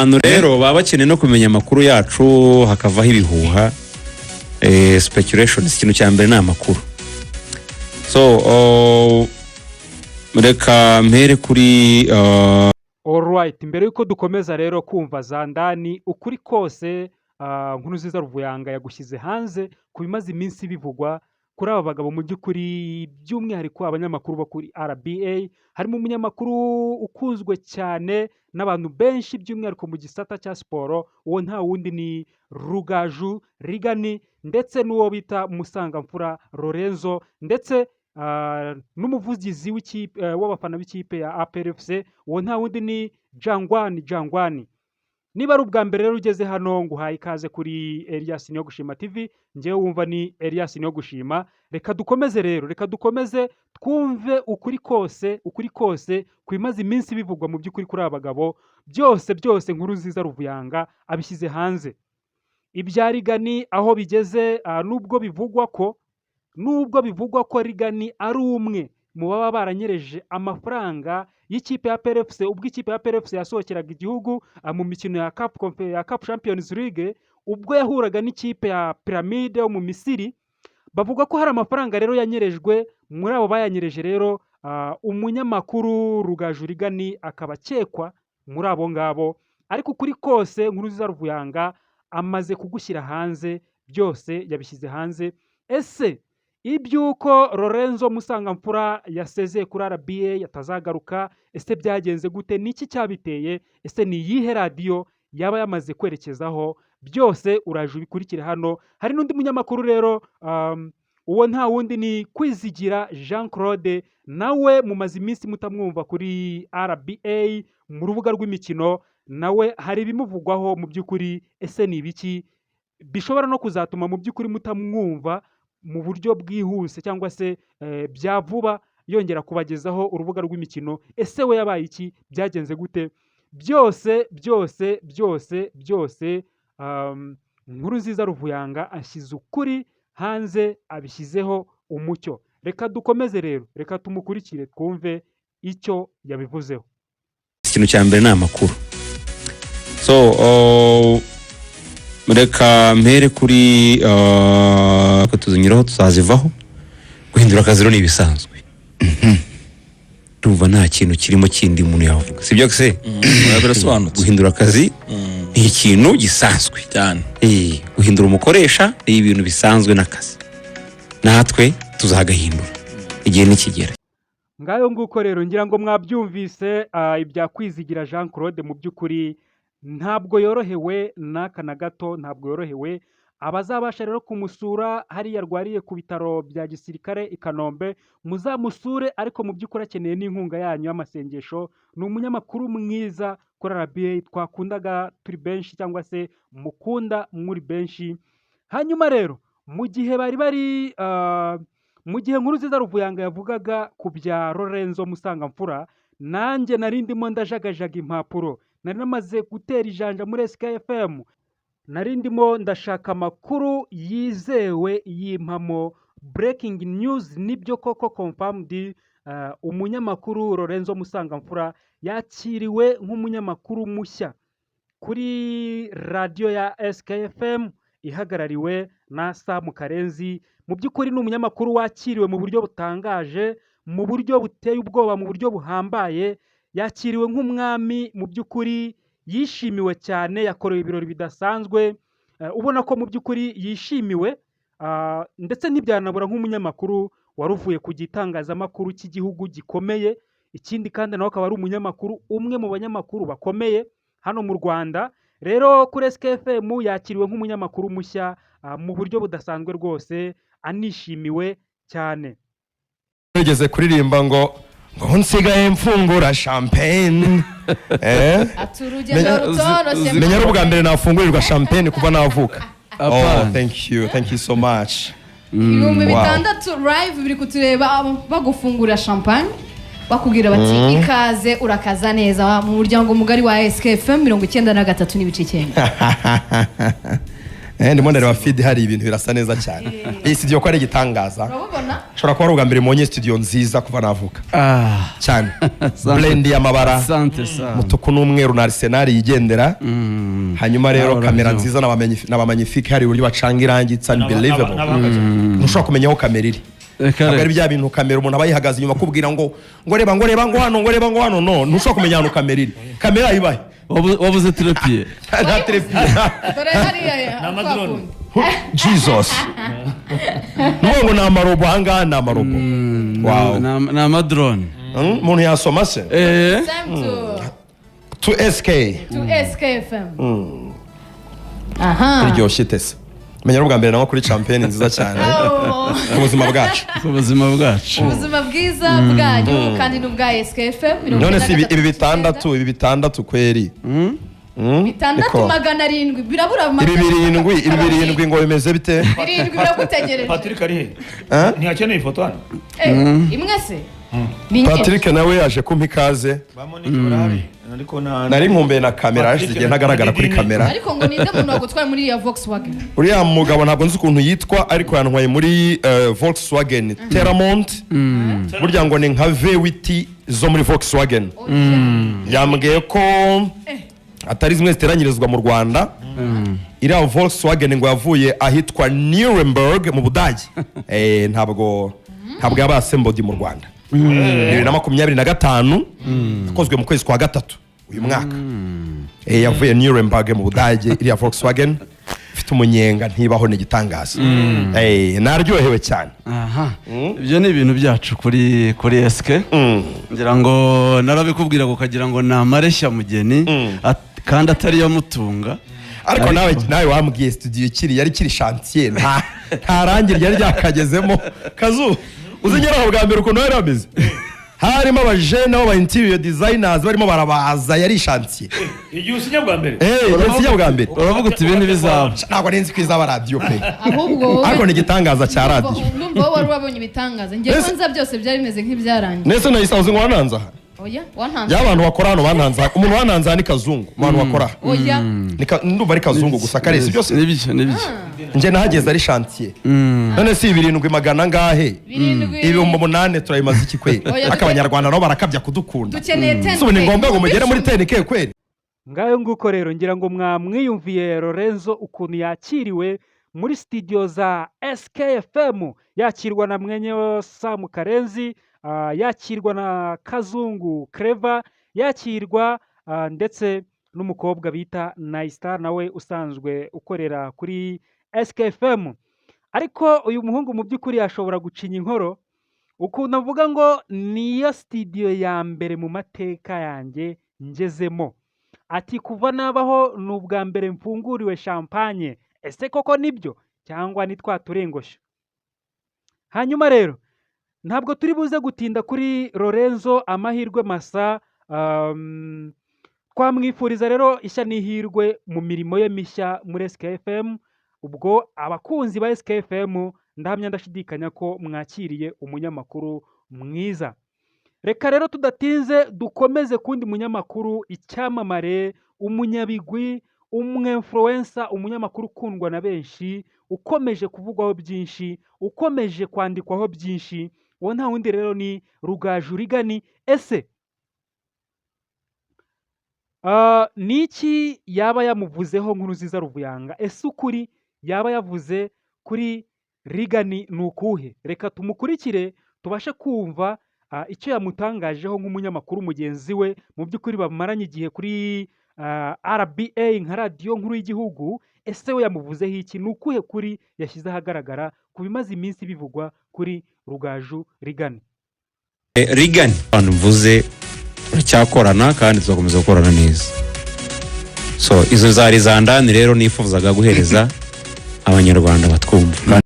abantu rero baba bakeneye no kumenya amakuru yacu hakavaho ibihuha speculations. Ikintu cya mbere ni amakuru. So reka mpere kuri alright, mbere yuko dukomeza rero kumva za ndani ukuri kose, nkuru nziza Ruvuyanga yagushyize hanze ku bimaze iminsi bivugwa kuri aba bagabo mu by'ukuri, by'umwihariko abanyamakuru bo kuri RBA. Harimo umunyamakuru ukunzwe cyane n'abantu benshi by'umwihariko mu gisata cya siporo, uwo nta wundi ni Rugaju Rigani, ndetse n'uwo bita Musangamfura Lorenzo, ndetse n'umuvugizi w'abafana b'ikipe ya APR FC, uwo nta wundi ni Jangwani. Niba ari ubwa mbere rero ugeze hano, nguhaye ikaze kuri Elias Niyogushima TV. Ngewe wumva ni Elias Niyogushima. Reka dukomeze rero, reka dukomeze twumve ukuri kose kwimaze iminsi bivugwa mu by'ukuri kuri abagabo. Byose nkuru nziza Ruvuyanga abishyize hanze. Ibya Rigani aho bigeze, nubwo bivugwa ko Rigani ari umwe mu baba baranyereje amafaranga y'ikipe ya APR FC, ubwo ikipe ya APR FC yasohokeraga igihugu mu mikino ya Cup Champions League, ubwo yahuraga n'ikipe ya Pyramide yo mu Misiri. Bavuga ko hari amafaranga rero yanyerejwe. Muri abo bayanyereje rero umunyamakuru Rugaju Rigani akaba akekwa muri abo ngabo. Ariko ukuri kose nkuru nziza Ruvuyanga amaze kugushyira hanze, byose yabishyize hanze. Ese ibyuko Lorenzo Musangamfura yasezeye kuri RBA yatazagaruka, ese byagenze gute? Niki cyabiteye? Ese ni iyihe radiyo yaba yamaze kwerekezaho? Byose uraje ubikurikire hano. Hari n'undi munyamakuru rero, uwo nta wundi ni Kwizigira Jean Claude, nawe mumaze iminsi mutamwumva kuri RBA mu rubuga rw'imikino. Nawe hari ibimuvugwaho mu by'ukuri. Ese ni ibiki bishobora no kuzatuma mu by'ukuri mutamwumva mu buryo bwihuse cyangwa se bya vuba yongera kubagezaho urubuga rw'imikino? Ese we yabaye iki? Byagenze gute? Byose nkuru nziza Ruvuyanga ashyize ukuri hanze, abishyizeho umucyo. Reka dukomeze rero, reka tumukurikire twumve icyo yabivuzeho. Ikintu cya mbere ni amakuru. So reka mpere kuri tuzinyuraho tuzazivaho. Guhindura akazi ni ibisanzwe. Ndumva nta kintu kirimo kindi umuntu yavuga, sibyo se? Birasobanutse. Guhindura akazi ni ikintu gisanzwe cyane. Guhindura umukoresha ni ibintu bisanzwe n'akazi. Natwe tuzagahindura igihe nikigera. Ngayo nguko rero ngira ngo mwabyumvise. Ibya Kwizigira Jean Claude mu by'ukuri ntabwo yorohewe n'aka na gato, ntabwo yorohewe. Abazabasha rero kumusura hariya arwariye ku bitaro bya gisirikare i Kanombe, muzamusure, ariko mu by'ukuri akeneye n'inkunga yanyu y'amasengesho. Ni umunyamakuru mwiza kuri RBA twakundaga turi benshi, cyangwa se mukunda muri benshi. Hanyuma rero mu gihe nkuru nziza Ruvuyanga yavugaga ku bya Lorenzo Musangamfura, nanjye nari ndimo ndajagajaga impapuro. Nari namaze gutera ijanja muri SKFM, nari ndimo ndashaka amakuru yizewe y'impamo, breaking news. Nibyo koko confirmed, umunyamakuru Lorenzo Musangamfura yakiriwe nk'umunyamakuru mushya kuri radio ya SKFM ihagarariwe na Sam Karenzi. Mu by'ukuri ni umunyamakuru wakiriwe mu buryo butangaje, mu buryo buteye ubwoba, mu buryo buhambaye. Yakiriwe nk'umwami mu by'ukuri, yishimiwe cyane, yakorewe ibirori bidasanzwe. Ubona ko mu by'ukuri yishimiwe, ndetse ntibyanabura nk'umunyamakuru waruvuye ku gitangazamakuru cy'igihugu gikomeye. Ikindi kandi nawe akaba ari umunyamakuru, umwe mu banyamakuru bakomeye hano mu Rwanda. Rero kuri SKFM yakiriwe nk'umunyamakuru mushya mu buryo budasanzwe rwose, anishimiwe cyane. Ugeze kuririmba ngo nsigaye mfungura champagne. Menya ari ubwa mbere nafungurirwa champagne kuva navuka. Oh, thank you so much. Ibihumbi bitandatu live biri kutureba bagufungura champagne, bakubwira bati ikaze urakaza neza mu muryango mugari wa SKFM 93 n'ibice 9. ndimo ndareba feed hari ibintu birasa neza cyane iyi studio ko ari igitangaza urabona shobora kuba ari ubwa mbere mbonye studio nziza kuva navuka cyane blend y'amabara mutuku n'umweru na Arsenal yigendera hanyuma rero kamera nziza n'abamagnifique hari uburyo bacanga irangi it's unbelievable ntushobora kumenya aho kamera iri akari bya bintu kamera umuntu abayihagaze inyuma kubwira ngo reba ngo hano no ntushobora kumenya ahantu kamera iri kamera ibaye wabuze terapiye nta terapiye dore hariya n'amadrone Jesus ngo ni amarobo ahangaha ni amarobo wow ni amadrone umuntu yasoma se to SK FM aha iryoshye tese menya ubwa mbere naho kuri champion nziza cyane ubuzima bwacu ubuzima bwiza bwanyu kandi n'ubwa SK FM none si ibi bitandatu kweri bitandatu 700 birabura birindwi ngo bimeze bite birindwi biragutegereje Patrick ari he ntiyakeneye ifoto hano imwe se Patrick nawe yaje kumpa ikaze nari nkumbuye na kamera hashize ntagaragara kuri kamera ariko ngo ninde muntu wagutwaye muri ya Volkswagen uriya mugabo ntabwo nzi ukuntu yitwa ariko yantwaye muri Volkswagen Terramont burya ngo ni nka V8 zo muri Volkswagen yambwiye ko atari zimwe ziteranyirizwa mu Rwanda iriya Volkswagen ngo yavuye ahitwa Nuremberg mu Budage ntabwo yaba assembled mu Rwanda 2025 yakozwe mu kwezi kwa gatatu uyu mwaka yavuye Nuremberg mu Budage iriya Volkswagen ifite umunyenga ntibaho ni gitangaza naryohewe cyane ibyo ni ibintu byacu kuri SK ngira ngo narabikubwira kukagira ngo ni amareshya mugeni kandi atari yo mutunga ariko nawe wambwiye studio yari kiri chantier nta rangi ryari ryakagezemo kazu uzigeraho bwa mbere ukuntu yari ameze harimo abajene n'aba interior designers barimo barabaza yari chantier igihe usinya bwa mbere bwa mbere uravuga uti ibintu bizaba ntabwo nenzi kwizaba radio pe ahubwo ariko ni igitangaza cya radio ndumva wari wabonye ibitangaza ngiye kwanza byose byari bimeze nk'ibyarangiye nese nayisaze ngo wananza oya wantanze y'abantu bakora hano bantanza umuntu wananza ni kazungu abantu bakora oya ndumva ari kazungu gusa karesi byose nibyo nje nahageze ari chantier none si 700 ngahe 800 turayimaze iki kweli akabanyarwanda nabo barakabya kudukunda dukeneye 10 so ni ngombwa ngo mugere muri 10k kweli ngayo nguko rero ngira ngo mwamwiyumviye Lorenzo ukuntu yakiriwe muri studio za SKFM yakirwa na mwenye Sam Karenzi yakirwa na Kazungu Clever yakirwa ndetse n'umukobwa bita Naistar nawe usanzwe ukorera kuri SKFM ariko uyu muhungu mu by'ukuri yashobora gucinya inkoro ukuntu avuga ngo niyo studio ya mbere mu mateka yanjye ngezemo ati kuva nabaho n'ubwa mbere mfunguriwe champagne ese koko nibyo cyangwa ni twaturengosha hanyuma rero ntabwo turi buze gutinda kuri Lorenzo amahirwe masa twamwifuriza rero ishya n'ihirwe mu mirimo ye mishya muri SKFM ubwo abakunzi ba SKFM ndahamya ndashidikanya ko mwakiriye umunyamakuru mwiza reka rero tudatinze dukomeze kundi munyamakuru icyamamare umunyabigwi umwinfluencer umunyamakuru ukundwa na benshi ukomeje kuvugwaho byinshi ukomeje kwandikwaho byinshi uwo nta wundi rero ni Rugaju Rigani ese niki yaba yamuvuzeho nk'uruziza ruvuyanga ese ukuri yaba yavuze kuri Rigani nukuhe reka tumukurikire tubashe kumva icyo yamutangajeho nk'umunyamakuru mugenzi we mu by'ukuri bamaranye igihe kuri RBA nka radio nkuru y'igihugu ese we yamuvuzeho iki nukuhe kuri yashyize ahagaragara ku bimaze iminsi bivugwa kuri Rugaju Rigani Rigani abantu mvuze cyakorana kandi tuzakomeza gukorana neza so izo zari zandani rero nifuzaga guhereza abanyarwanda batwumva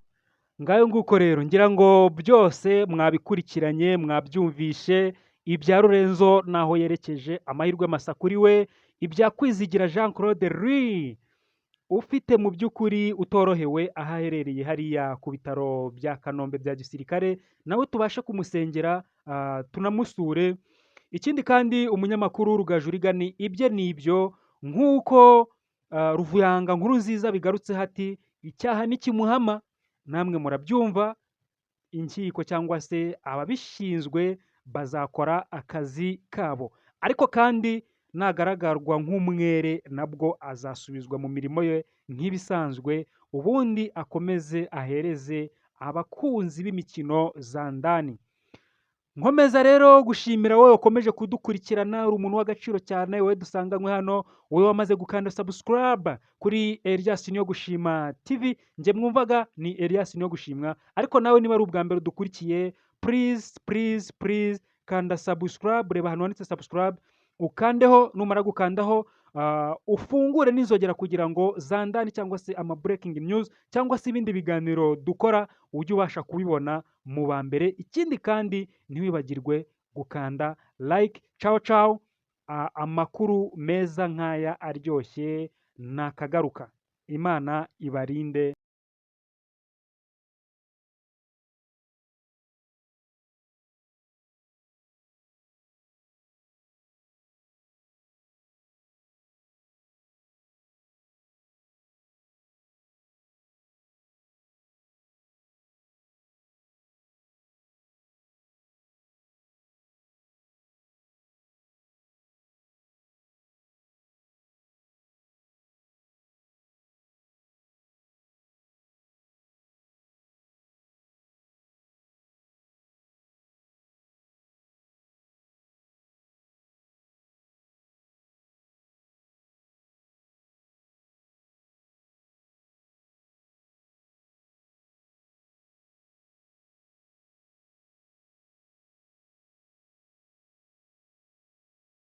ngayo nguko rero ngira ngo byose mwabikurikiranye mwabyumvishe ibya Lorenzo naho yerekeje amahirwe masa kuri we ibya Kwizigira Jean Claude Louis ufite mu by'ukuri utorohewe ahaherereye hariya ku bitaro bya Kanombe bya gisirikare nawe tubashe kumusengera tunamusure ikindi kandi umunyamakuru Rugaju Rigani ibye nibyo nk'uko Ruvuyanga nkuru nziza bigarutse hati icyaha nikimuhama, namwe murabyumva, inkiko cyangwa se ababishinzwe bazakora akazi kabo, ariko kandi nagaragarwa nk'umwere nabwo azasubizwa mu mirimo ye nk'ibisanzwe, ubundi akomeze ahereze abakunzi b'imikino za ndani. Nkomeza rero gushimira wowe ukomeje kudukurikirana, uri umuntu w'agaciro cyane, wowe dusanganywe hano, wowe wamaze gukanda subscribe kuri Elias Niyogushima TV. Njye mwumvaga ni Elias Niyogushimwa, ariko nawe niba ari ubwa mbere dukurikiye, please kanda subscribe, reba hano handitse subscribe, ukandeho, numara gukandaho ufungure n'inzogera kugira ngo za ndani cyangwa se ama breaking news cyangwa se ibindi biganiro dukora ujye ubasha kubibona mu ba mbere. Ikindi kandi ntiwibagirwe gukanda like. Ciao, amakuru meza nk'aya aryoshye nakagaruka. Imana ibarinde.